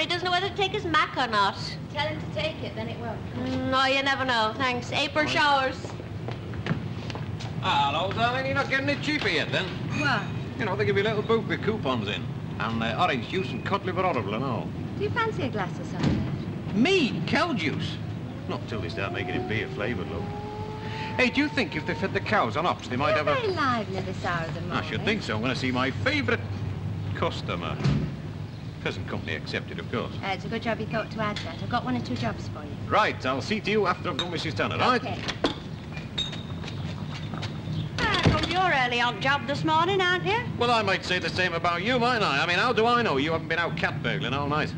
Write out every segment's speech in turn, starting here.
He doesn't know whether to take his Mac or not. Tell him to take it, then it won't. No, you never know. Thanks. April showers. Hello, darling. You're not getting it cheaper yet, then? What? You know, they give you a little book with coupons in. And orange juice and cod liver oil and all. Do you fancy a glass of something? Me? Cow juice? Not till they start making it beer-flavoured, look. Hey, do you think if they fed the cows on hops, they might have a... Very lively this hour of the morning. I should think so. I'm going to see my favourite customer. Present company accepted, of course. It's a good job you thought to add that. I've got 1 or 2 jobs for you. Right, I'll see to you after I've done Mrs. Tanner, right? Okay. You're early on job this morning, aren't you? Well, I might say the same about you, mightn't I? I mean, how do I know you haven't been out cat burgling all night?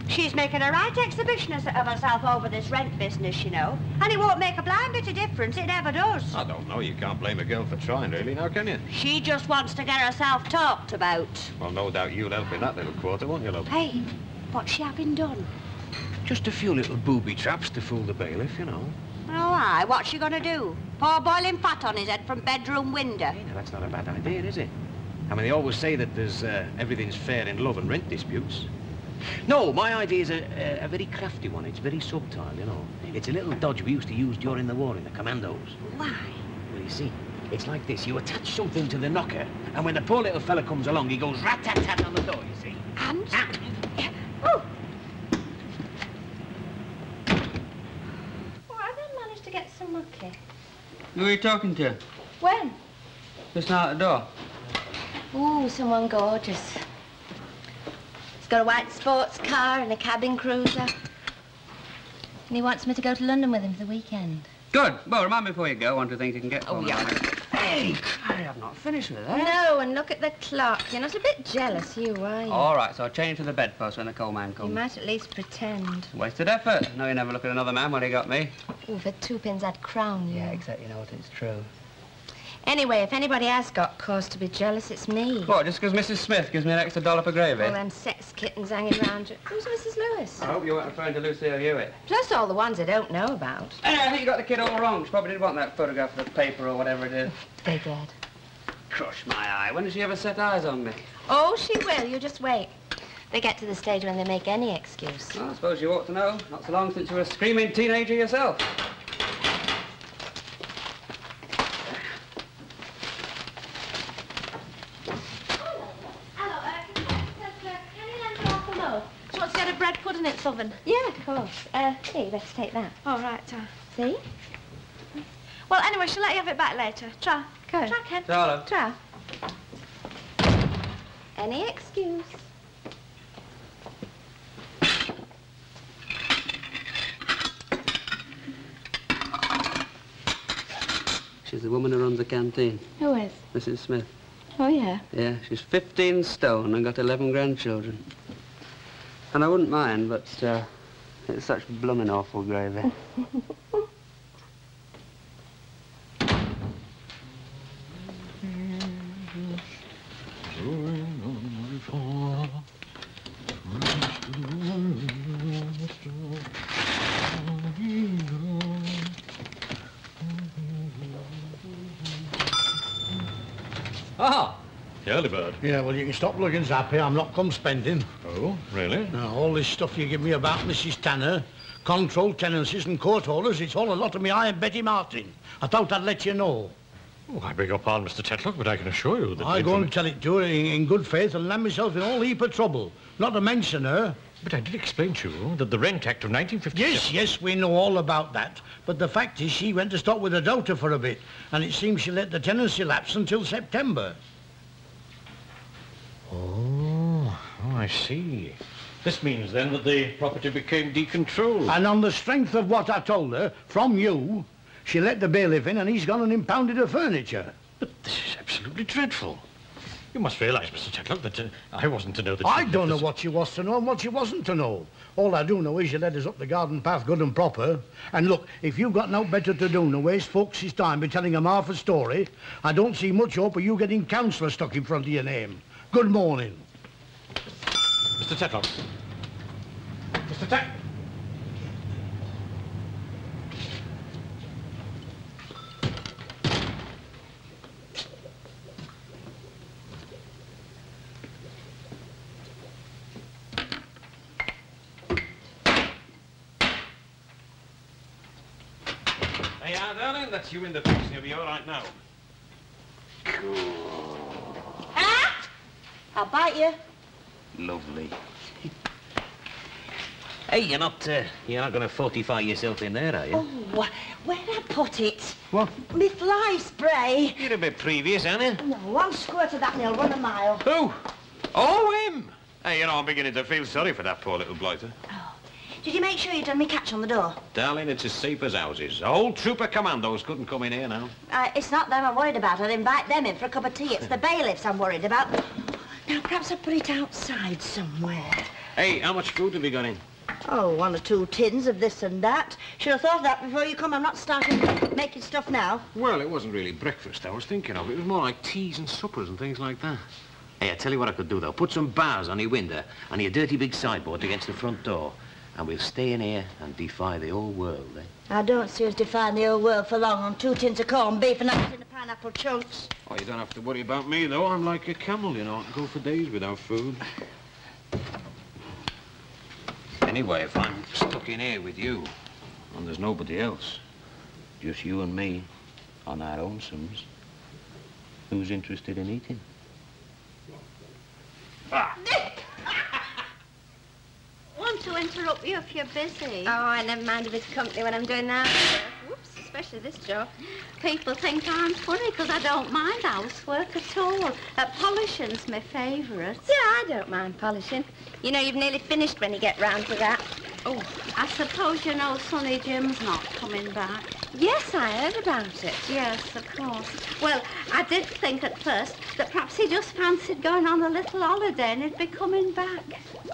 She's making a right exhibition of herself over this rent business, you know. And it won't make a blind bit of difference. It never does. I don't know. You can't blame a girl for trying, really, now, can you? She just wants to get herself talked about. Well, no doubt you'll help in that little quarter, won't you, love? Hey, what's she having done? Just a few little booby traps to fool the bailiff, you know. Oh, aye. What's she going to do? Pour boiling fat on his head from bedroom window? Hey, now, that's not a bad idea, is it? I mean, they always say that there's everything's fair in love and rent disputes. No, my idea is a very crafty one. It's very subtle, you know. It's a little dodge we used to use during the war in the commandos. Why? Well, you see, it's like this. You attach something to the knocker, and when the poor little fella comes along, he goes rat-tat-tat on the door, you see. And? Oh! Well, I didn't manage to get some lucky. Who are you talking to? When? Just now at the door. Ooh, someone gorgeous. He's got a white sports car and a cabin cruiser. And he wants me to go to London with him for the weekend. Good. Well, remind me before you go. 1 or 2 things you can get for Oh, me. yeah. Hey, I have not finished with that. No, and look at the clock. You're not a bit jealous, you, are you? All right, so I'll change to the bedpost when the coal man You comes. might at least pretend. Wasted effort. No, you never look at another man when he got me. Ooh, for 2 pins, I'd crown you. Yeah, except you know what, it's true. Anyway, if anybody has got cause to be jealous, it's me. What, just because Mrs. Smith gives me an extra $1 for gravy? All them sex kittens hanging around you. Who's Mrs. Lewis? I hope you weren't referring to Lucille Hewitt. Plus all the ones I don't know about. Anyway, I think you got the kid all wrong. She probably did want that photograph for the paper or whatever it is. They did. Crush my eye. When does she ever set eyes on me? Oh, she will. You just wait. They get to the stage when they make any excuse. Well, I suppose you ought to know. Not so long since you were a screaming teenager yourself. Bread pudding it's oven. Yeah, of course. Here, you better take that. All right, See? Well, anyway, she'll let you have it back later. Try. Good. Try, Ken. Charlotte. Try. Any excuse. She's the woman who runs the canteen. Who is? Mrs. Smith. Oh, yeah. Yeah, she's 15 stone and got 11 grandchildren. And I wouldn't mind, but it's such blooming awful gravy. Ah! The early bird. Yeah, well, you can stop looking zappy. I'm not come spending. Oh, really? Now, all this stuff you give me about Mrs. Tanner, control tenancies and court orders, it's all a lot of me eye and Betty Martin. I thought I'd let you know. Oh, I beg your pardon, Mr. Tetlock, but I can assure you that... I go and tell it to her in good faith and land myself in all heap of trouble. Not to mention her. But I did explain to you that the Rent Act of 1957... Yes, we know all about that. But the fact is she went to stop with her daughter for a bit, and it seems she let the tenancy lapse until September. Oh, I see. This means, then, that the property became decontrolled. And on the strength of what I told her, from you, she let the bailiff in and he's gone and impounded her furniture. But this is absolutely dreadful. You must realise, Mr. Tetlock, that I wasn't to know that... I don't know what she was to know and what she wasn't to know. All I do know is you led us up the garden path good and proper. And look, if you've got no better to do than to waste folks' time by telling them half a story, I don't see much hope of you getting councillor stuck in front of your name. Good morning. Mr. Tetlock. Mr. Tet... are, darling. That's you in the fix. You'll be all right now. Ah! I'll bite you. Lovely. Hey, you're not going to fortify yourself in there, are you? Oh, where'd I put it? What? My fly spray. You're a bit previous, aren't you? No, I'll squirt of that and he'll run a mile. Who? Oh, him. Hey, you know, I'm beginning to feel sorry for that poor little blighter. Oh. Did you make sure you done me catch on the door? Darling, it's as safe as houses. A whole troop of commandos couldn't come in here now. It's not them I'm worried about. I'd invite them in for a cup of tea. It's the bailiffs I'm worried about. Now, perhaps I'll put it outside somewhere. Hey, how much food have you got in? Oh, 1 or 2 tins of this and that. Should have thought of that before you come. I'm not starting making stuff now. Well, it wasn't really breakfast I was thinking of. It was more like teas and suppers and things like that. Hey, I tell you what I could do, though. Put some bars on your window and your dirty big sideboard against the front door. And we'll stay in here and defy the whole world, eh? I don't see us defying the whole world for long on 2 tins of corned beef and a tin of pineapple chunks. Oh, you don't have to worry about me, though. I'm like a camel, you know. I can go for days without food. Anyway, if I'm stuck in here with you, and there's nobody else, just you and me, on our lonesomes, who's interested in eating? Ah. Want to interrupt you if you're busy? Oh, I never mind if it's company when I'm doing that. Whoops, especially this job. People think I'm funny because I don't mind housework at all. Polishing's my favourite. Yeah, I don't mind polishing. You know, you've nearly finished when you get round to that. Oh, I suppose you know Sonny Jim's not coming back. Yes, I heard about it. Yes, of course. Well, I did think at first that perhaps he just fancied going on a little holiday and he'd be coming back.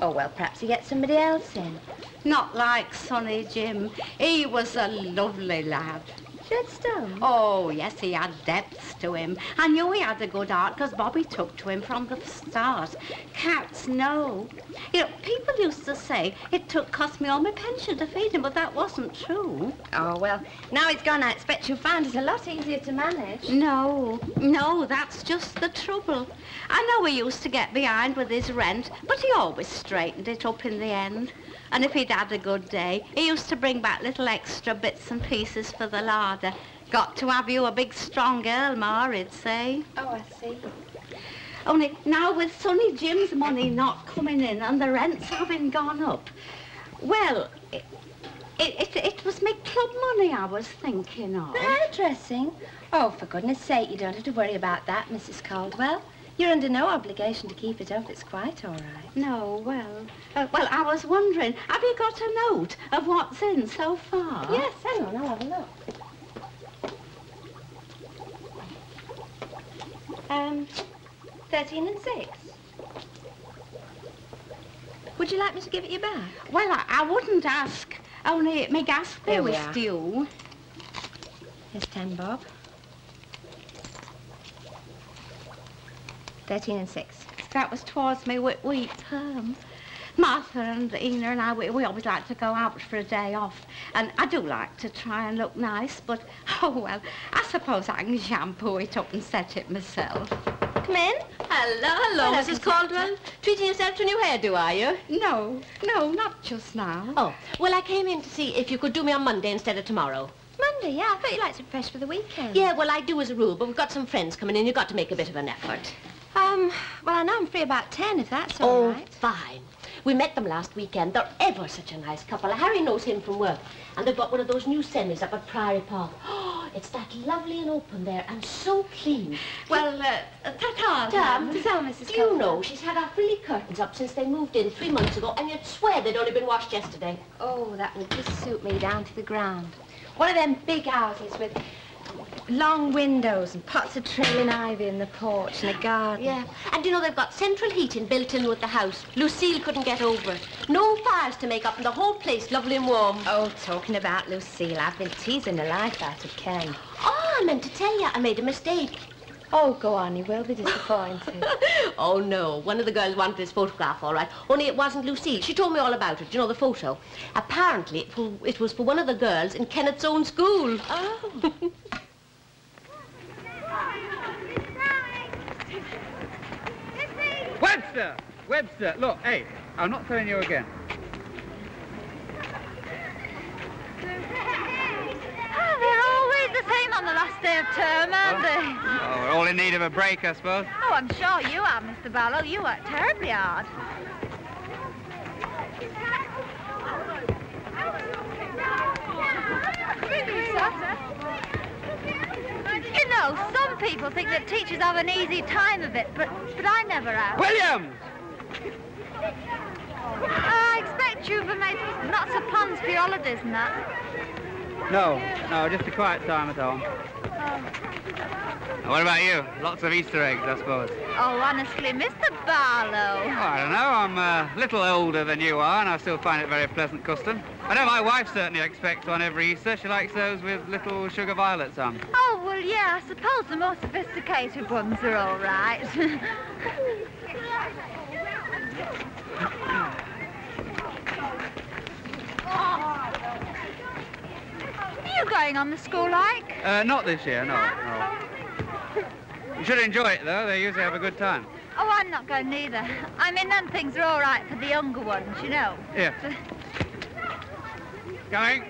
Oh, well, perhaps he gets somebody else in. Not like Sonny Jim. He was a lovely lad. Deadstone? Oh, yes, he had depths to him. I knew he had a good heart because Bobby took to him from the start. Cats know. You know, people used to say it cost me all my pension to feed him, but that wasn't true. Oh, well, now he's gone, I expect you'll find it a lot easier to manage. No, that's just the trouble. I know he used to get behind with his rent, but he always straightened it up in the end. And if he'd had a good day, he used to bring back little extra bits and pieces for the larder. Got to have you a big, strong girl, Ma, he'd say. Oh, I see. Only now with Sonny Jim's money not coming in and the rents having gone up, well, it was my club money I was thinking of. The hairdressing? Oh, for goodness sake, you don't have to worry about that, Mrs. Caldwell. You're under no obligation to keep it up. It's quite all right. No, well, I was wondering, have you got a note of what's in so far? Yes, hang on, I'll have a look. 13 and 6. Would you like me to give it you back? Well, I wouldn't ask, only my gas bill was due. Here's 10 bob. 13 and 6. That was towards me week term. Martha and Ina and I, we always like to go out for a day off. And I do like to try and look nice, but, oh, well, I suppose I can shampoo it up and set it myself. Come in. Hello, Mrs. Caldwell. Treating yourself to a new hairdo, are you? No, not just now. Oh, well, I came in to see if you could do me on Monday instead of tomorrow. Monday, yeah. I thought you liked it fresh for the weekend. Yeah, well, I do as a rule, but we've got some friends coming in. You've got to make a bit of an effort. Well, I know I'm free about 10, if that's all right. Fine. We met them last weekend. They're ever such a nice couple. Harry knows him from work. And they've got one of those new semis up at Priory Park. Oh, it's that lovely and open there and so clean. Well, ta-ta. Tam, Mrs. do you know she's had our frilly curtains up since they moved in 3 months ago, and you'd swear they'd only been washed yesterday. Oh, that would just suit me down to the ground. One of them big houses with long windows and pots of trailing ivy in the porch and a garden. Yeah, and you know they've got central heating built in with the house. Lucille couldn't get over it. No fires to make up and the whole place lovely and warm. Oh, talking about Lucille, I've been teasing the life out of Ken. Oh, I meant to tell you, I made a mistake. Oh, go on, he will be disappointed. Oh, no, one of the girls wanted his photograph, all right, only it wasn't Lucille. She told me all about it, you know, the photo. Apparently, it was for one of the girls in Kenneth's own school. Oh. Webster, look, hey, I'm not telling you again. Oh, they're all last day of term, aren't they? Oh, we're all in need of a break, I suppose. Oh, I'm sure you are, Mr. Barlow. You work terribly hard. You know, some people think that teachers have an easy time of it, but I never have. Williams! I expect you've made lots of plans for your holidays and that. No, just a quiet time at home. What about you? Lots of Easter eggs, I suppose. Oh, honestly, Mr. Barlow. Oh, I don't know. I'm a little older than you are, and I still find it a very pleasant custom. I know my wife certainly expects one every Easter. She likes those with little sugar violets on. Oh, well, yeah, I suppose the more sophisticated ones are all right. Are you going on the school hike? Not this year, no. You should enjoy it, though. They usually have a good time. Oh, I'm not going neither. I mean, them things are all right for the younger ones, you know. Yeah. Coming.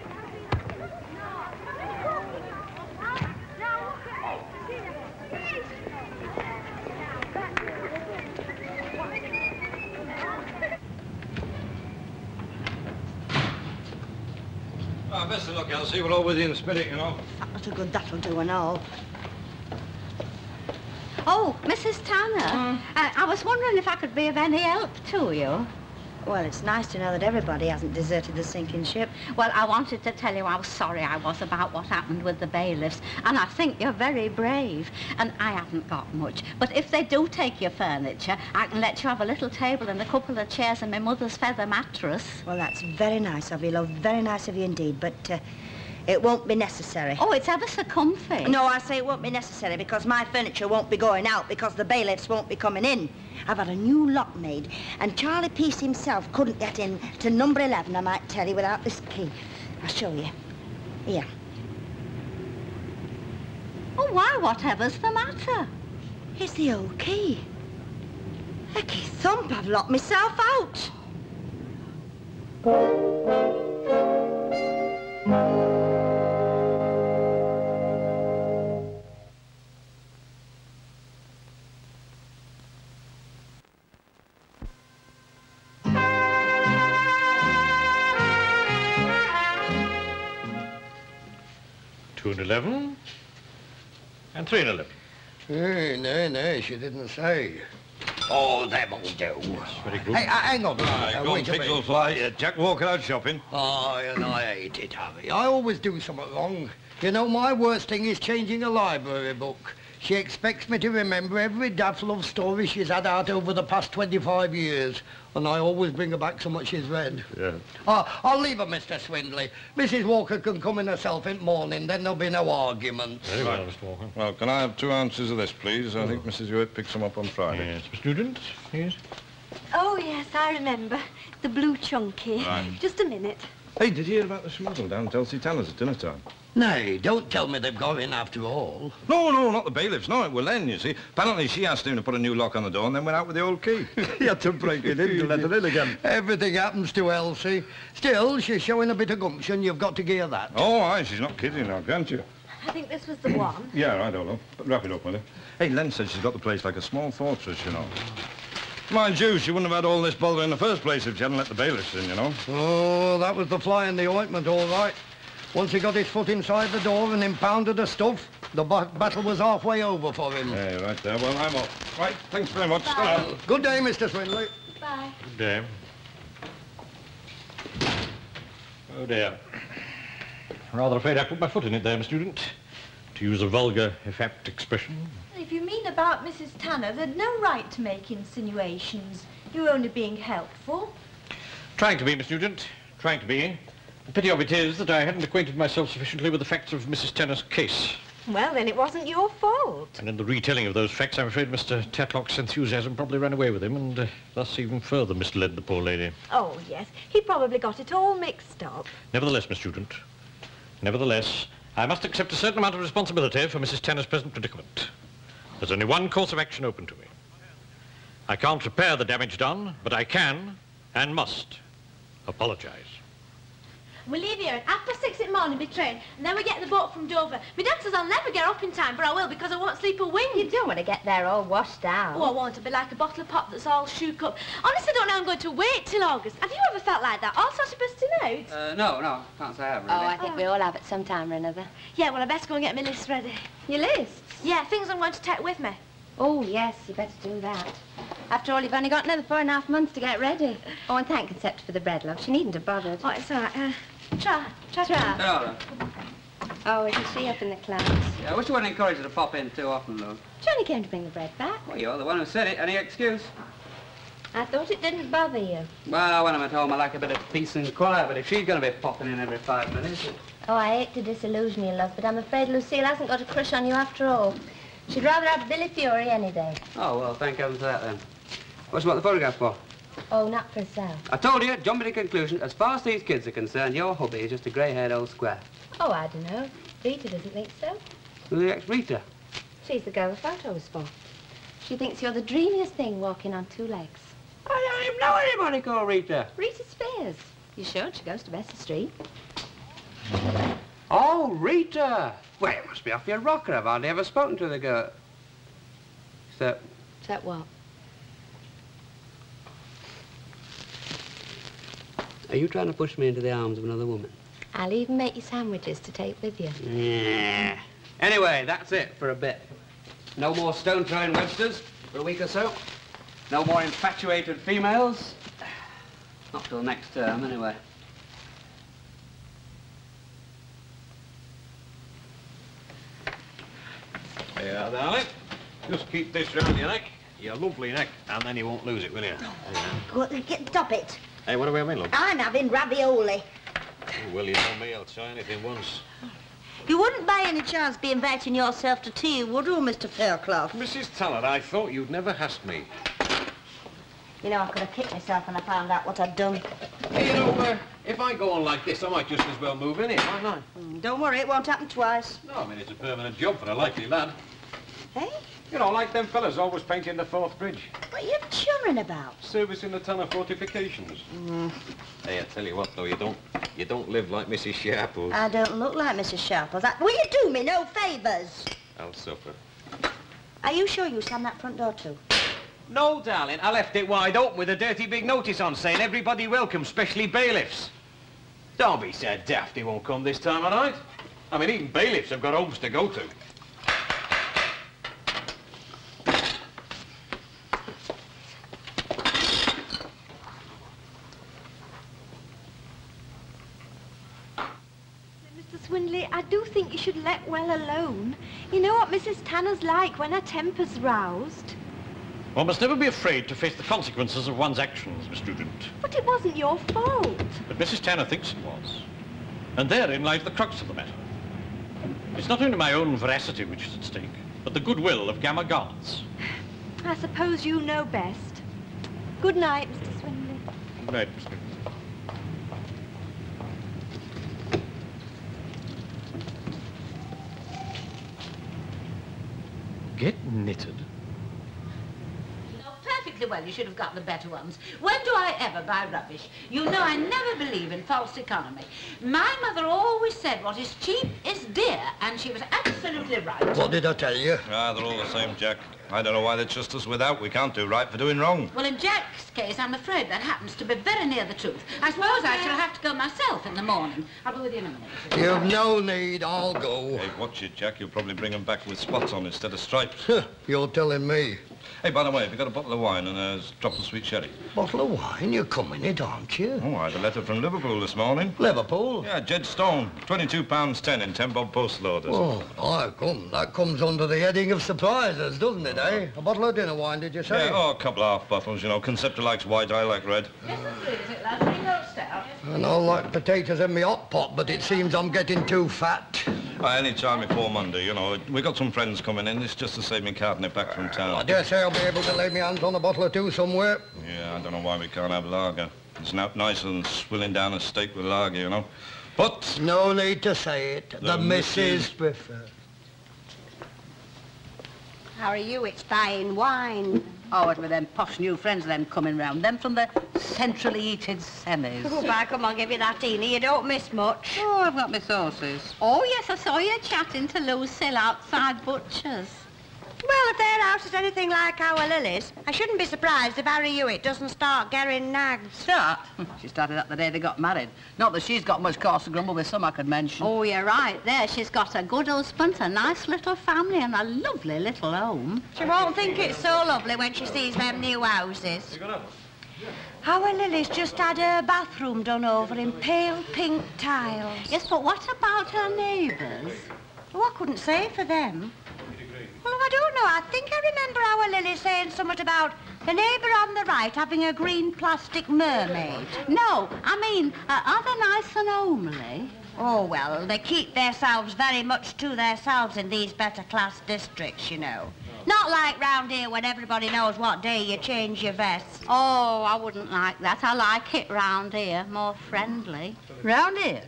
Oh, best of luck, Elsie. We're all with you in spirit, you know. That'll good, that'll do and all. Oh, Mrs. Tanner, I was wondering if I could be of any help to you. Well, it's nice to know that everybody hasn't deserted the sinking ship. Well, I wanted to tell you how sorry I was about what happened with the bailiffs, and I think you're very brave, and I haven't got much. But if they do take your furniture, I can let you have a little table and a couple of chairs and my mother's feather mattress. Well, that's very nice of you, love. Very nice of you indeed, but it won't be necessary. Oh, it's ever so comfy. No, I say it won't be necessary because my furniture won't be going out because the bailiffs won't be coming in. I've had a new lock made, and Charlie Peace himself couldn't get in to number 11, I might tell you, without this key. I'll show you. Here. Oh, why, whatever's the matter? It's the old key. Hecky thump, I've locked myself out. And 11, and 3 and 11. Nay, she didn't say. Oh, them'll do. Yes, very good. Hey, hang on. Wait a pigs will fly. Jack walking out shopping. Oh, and I hate it, Harry. I always do something wrong. You know, my worst thing is changing a library book. She expects me to remember every daft love story she's had out over the past 25 years. And I always bring her back so much she's read. Yeah. I'll leave her, Mr. Swindley. Mrs. Walker can come in herself in the morning, then there'll be no arguments. Very well, Mr. Walker. Well, can I have 2 ounces of this, please? I think Mrs. Hewitt picks them up on Friday. Yes, Mr. Student, yes. Oh, yes, I remember. The blue chunky. Right. Just a minute. Hey, did you hear about the smuggle down at Elsie Tanner's at dinner time? Nay, don't tell me they've got in after all. No, not the bailiffs. No, it was Len, you see. Apparently she asked him to put a new lock on the door and then went out with the old key. He had to break it in to let her in again. Everything happens to Elsie. Still, she's showing a bit of gumption. You've got to gear that. Oh, aye, she's not kidding now, can't you? I think this was the one. Yeah, I don't know. But wrap it up, will you? Hey, Len said she's got the place like a small fortress, you know. Mind you, she wouldn't have had all this bother in the first place if she hadn't let the bailiffs in, you know. Oh, that was the fly in the ointment, all right. Once he got his foot inside the door and impounded the stuff, the battle was halfway over for him. Yeah, you're right there. Well, I'm off. Right, thanks very much. Bye. Good day, Mr. Swindley. Bye. Good day. Oh, dear. Rather afraid I put my foot in it there, Mr. Student. To use a vulgar, effect expression. If you mean about Mrs. Tanner, they'd no right to make insinuations. You were only being helpful. Trying to be, Mr. Student. Trying to be. The pity of it is that I hadn't acquainted myself sufficiently with the facts of Mrs. Tanner's case. Well, then it wasn't your fault. And in the retelling of those facts, I'm afraid Mr. Tatlock's enthusiasm probably ran away with him and thus even further misled the poor lady. Oh, yes. He probably got it all mixed up. Nevertheless, Miss Student, nevertheless, I must accept a certain amount of responsibility for Mrs. Tanner's present predicament. There's only one course of action open to me. I can't repair the damage done, but I can and must apologize. We leave here at 6:30 in the morning by train, and then we get the boat from Dover. My dad says I'll never get up in time, but I will because I won't sleep a wink. You don't want to get there all washed out. Oh, I won't. I'll be like a bottle of pop that's all shook up. Honestly, I don't know I'm going to wait till August. Have you ever felt like that? All sorts of bursting out? No, can't say I have, really. Oh, I think we all have at some time or another. Yeah, well, I best go and get my list ready. Your list? Yeah, things I'm going to take with me. Oh, yes, you better do that. After all, you've only got another 4.5 months to get ready. Oh, and thank Concepta for the bread, love. She needn't have bothered. Oh, it's all right. Try. No. Oh, isn't she up in the clouds? Yeah, I wish you wouldn't encourage her to pop in too often, though. She only came to bring the bread back. Well, you're the one who said it. Any excuse? I thought it didn't bother you. Well, when I'm at home, I like a bit of peace and quiet, but if she's going to be popping in every 5 minutes... Oh, I hate to disillusion you, love, but I'm afraid Lucille hasn't got a crush on you after all. She'd rather have Billy Fury any day. Oh, well, thank heaven for that, then. What do you want the photograph for? Oh, not for herself. I told you, jumping to conclusion, as far as these kids are concerned, your hubby is just a grey-haired old square. Oh, I don't know. Rita doesn't think so. Who's the ex-Rita? She's the girl the photo was for. She thinks you're the dreamiest thing walking on 2 legs. I don't even know anybody called Rita. Rita Spears. You should. She goes to Bessie Street. Oh, Rita! Well, it must be off your rocker. I've hardly ever spoken to the girl. So... Is that what? Are you trying to push me into the arms of another woman? I'll even make you sandwiches to take with you. Yeah. Anyway, that's it for a bit. No more stone-throwing Websters for a week or so. No more infatuated females. Not till next term, anyway. Yeah, darling. Just keep this round your neck, your lovely neck, and then you won't lose it, will you? Stop it. Hey, what are we having, love? I'm having ravioli. Oh, well, you know me, I'll try anything once. You wouldn't by any chance be inviting yourself to tea, would you, Mr. Fairclough? Mrs. Tallard, I thought you'd never asked me. You know, I could have kicked myself when I found out what I'd done. Hey, you know, if I go on like this, I might just as well move in it, mightn't I? Don't worry, it won't happen twice. No, I mean, it's a permanent job for a likely lad. Hey? You know, like them fellas always painting the Forth Bridge. What are you churring about? Servicing the ton of fortifications. Hey, I tell you what, though, you don't live like Mrs. Sharples. I don't look like Mrs. Sharples. Will you do me no favours? I'll suffer. Are you sure you slammed that front door too? No, darling, I left it wide open with a dirty big notice on saying everybody welcome, especially bailiffs. Don't be so daft he won't come this time of night. I mean, even bailiffs have got homes to go to. Swindley, I do think you should let well alone. You know what Mrs. Tanner's like when her temper's roused. One must never be afraid to face the consequences of one's actions, Miss Student. But it wasn't your fault. But Mrs. Tanner thinks it was. And therein lies the crux of the matter. It's not only my own veracity which is at stake, but the goodwill of Gamma Guards. I suppose you know best. Good night, Mr. Swindley. Good night, Miss Student. Get knitted? Perfectly well, you should have got the better ones. When do I ever buy rubbish? You know I never believe in false economy. My mother always said what is cheap is dear, and she was absolutely right. What did I tell you? Ah, they're all the same, Jack. I don't know why they trust us without. We can't do right for doing wrong. Well, in Jack's case, I'm afraid that happens to be very near the truth. I suppose I shall have to go myself in the morning. I'll be with you in a minute. You've no need. I'll go. Hey, watch it, Jack. You'll probably bring them back with spots on instead of stripes. You're telling me. Hey, by the way, have you got a bottle of wine and a drop of sweet sherry? Bottle of wine? You're coming it, aren't you? Oh, I had a letter from Liverpool this morning. Liverpool? Yeah, Jed Stone. £22.10 in 10-bob postal orders. Oh, I come. That comes under the heading of surprises, doesn't it, eh? A bottle of dinner wine, did you say? Yeah, oh, a couple of half bottles, you know. Concepta likes white, I like red. Yes, is it, lad? Bring those stout. And I like potatoes in my hot pot, but it seems I'm getting too fat. Any time before Monday, you know. We got some friends coming in. It's just to save me carting it back from town. I dare say I'll be able to lay my hands on a bottle or two somewhere. Yeah, I don't know why we can't have lager. It's not nicer than swilling down a steak with lager, you know. But... No need to say it. The missus prefers. Harry Hewitt's buying wine. Oh, it with them posh new friends of them coming round. Them from the centrally heated semis. Oh, by, come on, give you that, Ena. You don't miss much. Oh, I've got my sauces. Oh, yes, I saw you chatting to Lucille outside Butcher's. Well, if their house is anything like our Lily's, I shouldn't be surprised if Harry Hewitt doesn't start getting nags. Start? She started up the day they got married. Not that she's got much cause to grumble with some I could mention. Oh, you're right there. She's got a good husband, a nice little family, and a lovely little home. She won't think it's so lovely when she sees them new houses. Our Lily's just had her bathroom done over in pale pink tiles. Yes, but what about her neighbours? Oh, I couldn't say for them. Well, I don't know. I think I remember our Lily saying something about the neighbour on the right having a green plastic mermaid. No, I mean, are they nice and homely? Oh, well, they keep themselves very much to themselves in these better class districts, you know. Not like round here when everybody knows what day you change your vest. Oh, I wouldn't like that. I like it round here, more friendly. Round here?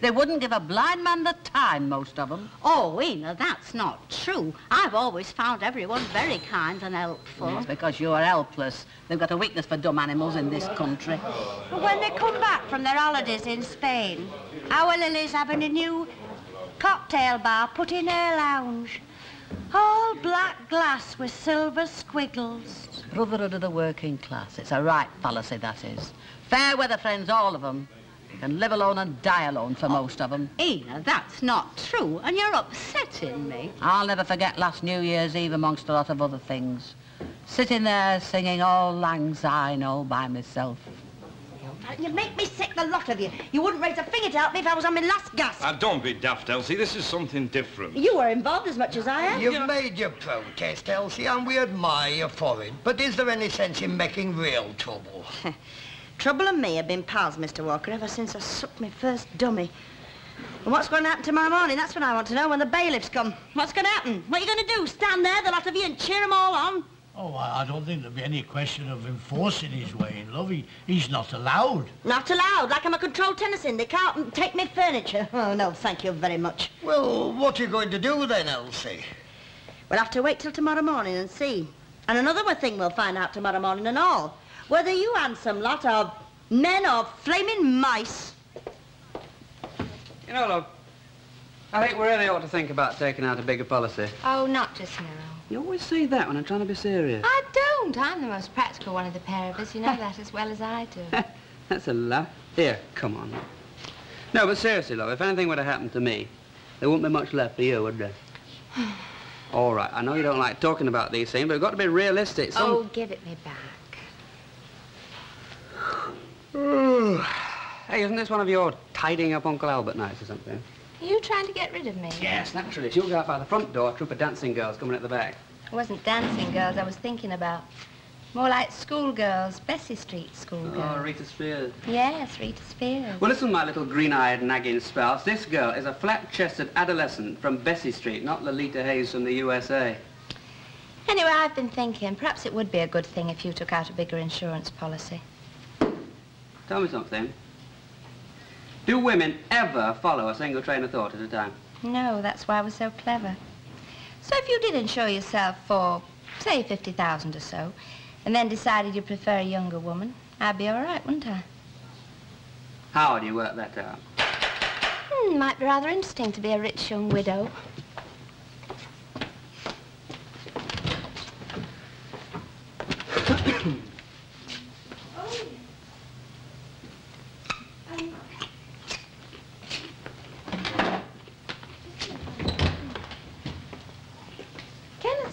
They wouldn't give a blind man the time, most of them. Oh, Ena, that's not true. I've always found everyone very kind and helpful. It's because you're helpless. They've got a weakness for dumb animals in this country. But when they come back from their holidays in Spain, our Lily's having a new cocktail bar put in her lounge. All black glass with silver squiggles. Brotherhood of the working class. It's a right policy, that is. Fair weather friends, all of them. Can live alone and die alone for most of them. Ena, that's not true, and you're upsetting me. I'll never forget last New Year's Eve amongst a lot of other things. Sitting there singing Auld Lang Syne all by myself. You make me sick, the lot of you. You wouldn't raise a finger to help me if I was on my last gasp. Don't be daft, Elsie. This is something different. You were involved as much as I am. You've made your protest, Elsie, and we admire your foreign. But is there any sense in making real trouble? Trouble and me have been pals, Mr. Walker, ever since I sucked my first dummy. And what's going to happen tomorrow morning? That's what I want to know when the bailiffs come. What's going to happen? What are you going to do? Stand there, the lot of you, and cheer them all on? Oh, I don't think there'll be any question of enforcing his way in love. He's not allowed. Not allowed? Like I'm a controlled tenancy. They can't take me furniture. Oh, no, thank you very much. Well, what are you going to do then, Elsie? We'll have to wait till tomorrow morning and see. And another thing we'll find out tomorrow morning and all. Whether you handsome lot are men or flaming mice. You know, love, I think we really ought to think about taking out a bigger policy. Oh, not just now. You always say that when I'm trying to be serious. I don't. I'm the most practical one of the pair of us. You know that as well as I do. That's a laugh. Here, come on. No, but seriously, love, if anything were to happen to me, there wouldn't be much left for you, would there? All right, I know you don't like talking about these things, but we've got to be realistic. Oh, give it me back. Hey, isn't this one of your tidying up Uncle Albert nights or something? Are you trying to get rid of me? Yes, naturally. She'll go out by the front door, a troop of dancing girls coming at the back. It wasn't dancing girls I was thinking about. More like schoolgirls, Bessie Street schoolgirls. Oh, Rita Spears. Yes, Rita Spears. Well, listen, my little green-eyed nagging spouse. This girl is a flat-chested adolescent from Bessie Street, not Lolita Hayes from the USA. Anyway, I've been thinking perhaps it would be a good thing if you took out a bigger insurance policy. Tell me something. Do women ever follow a single train of thought at a time? No, that's why we're so clever. So if you did insure yourself for, say, 50,000 or so, and then decided you prefer a younger woman, I'd be all right, wouldn't I? How do you work that out? Might be rather interesting to be a rich young widow.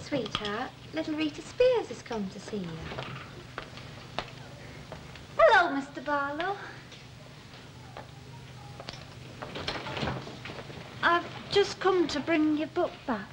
Sweetheart, little Rita Spears has come to see you. Hello, Mr. Barlow. I've just come to bring your book back.